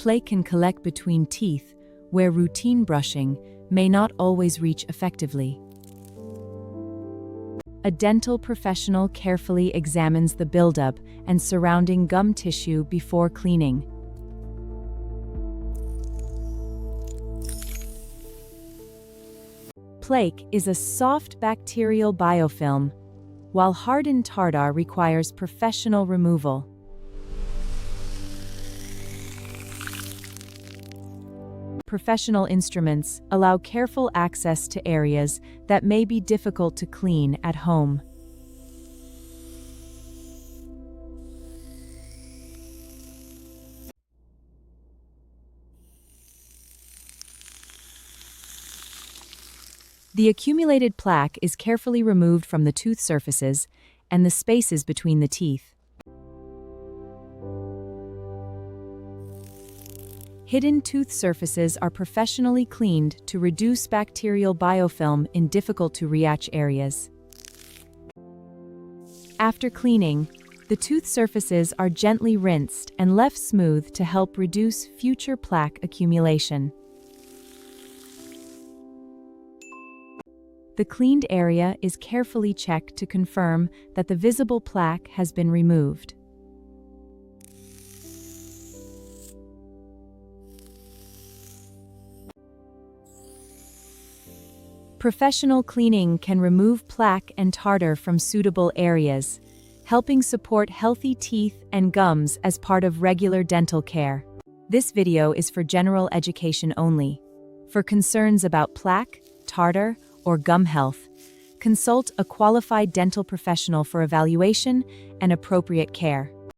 Plaque can collect between teeth, where routine brushing may not always reach effectively. A dental professional carefully examines the buildup and surrounding gum tissue before cleaning. Plaque is a soft bacterial biofilm, while hardened tartar requires professional removal. Professional instruments allow careful access to areas that may be difficult to clean at home. The accumulated plaque is carefully removed from the tooth surfaces and the spaces between the teeth. Hidden tooth surfaces are professionally cleaned to reduce bacterial biofilm in difficult-to-reach areas. After cleaning, the tooth surfaces are gently rinsed and left smooth to help reduce future plaque accumulation. The cleaned area is carefully checked to confirm that the visible plaque has been removed. Professional cleaning can remove plaque and tartar from suitable areas, helping support healthy teeth and gums as part of regular dental care. This video is for general education only. For concerns about plaque, tartar, or gum health, consult a qualified dental professional for evaluation and appropriate care.